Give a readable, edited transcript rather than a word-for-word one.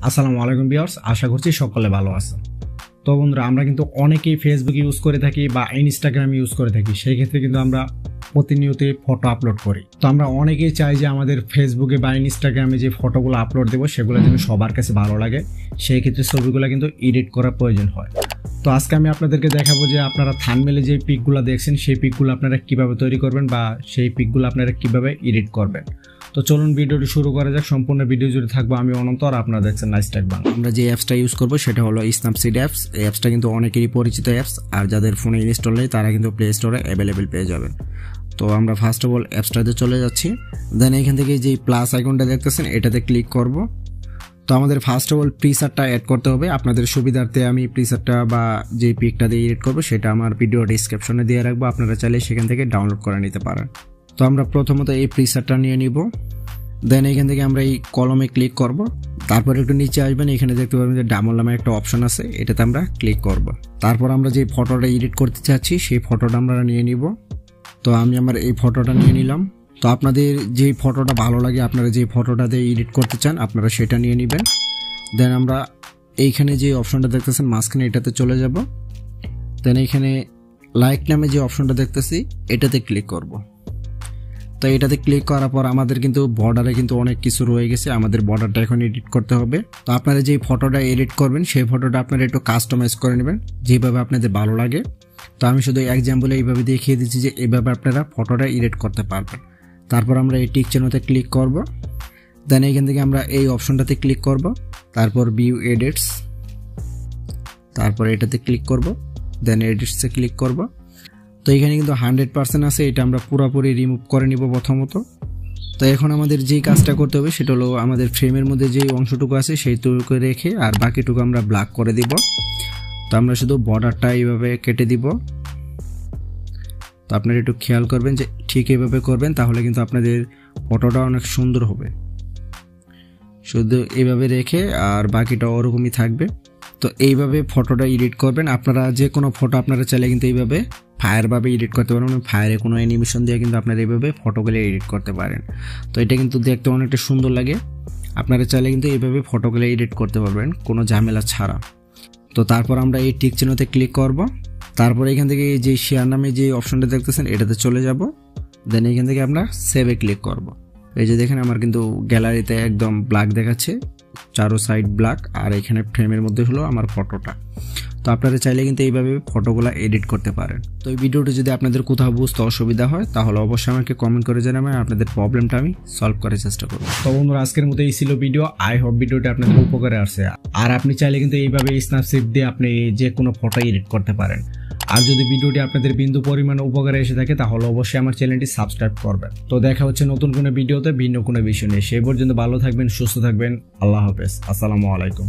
আসসালামু আলাইকুম ভিউয়ার্স, আশা করছি সকলে ভালো আছেন। তো বন্ধুরা, আমরা কিন্তু অনেকেই ফেসবুক ইউজ করে থাকি বা ইনস্টাগ্রাম ইউজ করে থাকি। সেই ক্ষেত্রে কিন্তু আমরা প্রতিনিয়ত ফটো আপলোড করি। তো আমরা অনেকেই চাই যে আমাদের ফেসবুকে বা ইনস্টাগ্রামে যে ফটোগুলো আপলোড দেবো সেগুলো যেন সবার কাছে ভালো লাগে। সেই ক্ষেত্রে ছবিগুলো কিন্তু এডিট করার প্রয়োজন হয়। তো আজকে আমি আপনাদেরকে দেখাবো যে আপনারা থাম্বনেলে যে পিকগুলো দেখছেন সেই পিকগুলো আপনারা কিভাবে তৈরি করবেন বা সেই পিকগুলো আপনারা কিভাবে এডিট করবেন। তো চলুন ভিডিওটি শুরু করা যাক। সম্পূর্ণ ভিডিও জুড়ে থাকবো আমি অনন্ত, আর আপনারা দেখছেন লাইফস্টাইল বাংলা। আমরা যে অ্যাপসটা ইউজ করবো সেটা হলো স্ন্যাপসিড অ্যাপস। এই অ্যাপসটা কিন্তু অনেকেরই পরিচিত অ্যাপস, আর যাদের ফোনে ইনস্টল নেই তারা কিন্তু প্লে স্টোরে অ্যাভেলেবেল পেয়ে যাবেন। তো আমরা ফার্স্ট অফ অল অ্যাপসটাতে চলে যাচ্ছি। দেন এখান থেকে যে প্লাস আইকনটা দেখতেছেন এটাতে ক্লিক করব। তো আমাদের ফার্স্ট অফ অল প্রিসারটা অ্যাড করতে হবে। আপনাদের সুবিধার্থে আমি প্রিসারটা বা যে পিকটা দিয়ে এডিট করবো সেটা আমার ভিডিও ডিসক্রিপশনে দিয়ে রাখবো, আপনারা চাইলে সেখান থেকে ডাউনলোড করে নিতে পারেন। তো আমরা প্রথমত এই প্রিসারটা নিয়ে নিব। দেন এখান থেকে আমরা এই কলমে ক্লিক করব। তারপর একটু নিচে আসবেন, এখানে দেখতে পাবেন যে ডাবল নামে একটা অপশন আছে, এটাতে আমরা ক্লিক করব। তারপর আমরা যে ফটোটা এডিট করতে চাচ্ছি সেই ফটোটা আমরা নিয়ে নিব। তো আমি আমার এই ফটোটা নিয়ে নিলাম। তো আপনাদের যে ফটোটা ভালো লাগে, আপনারা যে ফটোটাতে এডিট করতে চান আপনারা সেটা নিয়ে নেবেন। দেন আমরা এইখানে যে অপশনটা দেখতেছেন মাঝখানে, এটাতে চলে যাব। দেন এইখানে লাইক নামে যে অপশনটা দেখতেছি এটাতে ক্লিক করব। তো এটাতে ক্লিক করার পর আমাদের কিন্তু বর্ডারে কিন্তু অনেক কিছু রয়ে গেছে, আমাদের বর্ডারটা এখন এডিট করতে হবে। তো আপনারা যে ফটোটা এডিট করবেন সেই ফটোটা আপনারা একটু কাস্টমাইজ করে নেবেন যেভাবে আপনাদের ভালো লাগে। তো আমি শুধু এক্সাম্পলে এইভাবে দেখিয়ে দিচ্ছি যে এইভাবে আপনারা ফটোটা এডিট করতে পারবেন। তারপর আমরা এই টিক চিহ্নতে ক্লিক করব। দেন এখান থেকে আমরা এই অপশনটাতে ক্লিক করব। তারপর ভিউ এডিটস, তারপর এটাতে ক্লিক করব। দেন এডিটসে ক্লিক করব। তো এখানে কিন্তু 100% আছে, এটা আমরা পুরোপুরি রিমুভ করে নিব প্রথমত। তো এখন আমাদের যেই কাজটা করতে হবে সেটা হলো আমাদের ফ্রেমের মধ্যে যে অংশটুকু আছে সেইটুকু রেখে আর বাকিটুকু আমরা ব্ল্যাক করে দিব। তো আমরা শুধু বর্ডারটা এইভাবে কেটে দিব। তো আপনারা একটু খেয়াল করবেন যে ঠিক এইভাবে করবেন, তাহলে কিন্তু আপনাদের ফটোটা অনেক সুন্দর হবে। শুধু এইভাবে রেখে আর বাকিটা ওরকমই থাকবে। তো এইভাবে ফটোটা এডিট করবেন। আপনারা যে কোনো ফটো আপনারা চাইলে কিন্তু এইভাবে ফায়ারভাবে এডিট করতে পারেন, ফায়ারে কোনো অ্যানিমেশন দিয়ে কিন্তু আপনারা এইভাবে ফটোগুলো এডিট করতে পারেন। তো এটা কিন্তু দেখতে অনেকটা সুন্দর লাগে। আপনারা চাইলে কিন্তু এইভাবে ফটোগুলো এডিট করতে পারবেন কোনো ঝামেলা ছাড়া। তো তারপর আমরা এই টিক চিহ্নতে ক্লিক করব। তারপর এখান থেকে যে শেয়ার নামে যে অপশনটা দেখতেছেন এটাতে চলে যাব। দেন এখান থেকে আমরা সেভে ক্লিক করব। এই যে দেখেন আমার কিন্তু গ্যালারিতে একদম ব্ল্যাক দেখাচ্ছে, চারো সাইড ব্ল্যাক, আর এখানে ফ্রেমের মধ্যে হলো আমার ফটোটা। তো আপনারা চাইলে কিন্তু এইভাবে ফটোগুলো এডিট করতে পারেন। তো এই ভিডিওটি যদি আপনাদের কোথাও বুঝতে অসুবিধা হয় তাহলে অবশ্যই আমাকে কমেন্ট করে জানাবেন, আপনাদের প্রবলেমটা আমি সলভ করার চেষ্টা করব। তো বন্ধুরা, আজকের মতো এই ছিল ভিডিও। আই হোপ ভিডিওটি আপনাদের উপকারে আসছে। আর আপনি চাইলে কিন্তু এইভাবে স্ন্যাপসিড দিয়ে আপনি যে কোনো ফটো এডিট করতে পারেন। আর যদি ভিডিওটি আপনাদের বিন্দু পরিমাণে উপকারে এসে থাকে তাহলে অবশ্যই আমার চ্যানেলটি সাবস্ক্রাইব করবেন। তো দেখা হচ্ছে নতুন কোনো ভিডিওতে ভিন্ন কোনো বিষয় নিয়ে। সেই পর্যন্ত ভালো থাকবেন, সুস্থ থাকবেন। আল্লাহ হাফেজ, আসসালামু আলাইকুম।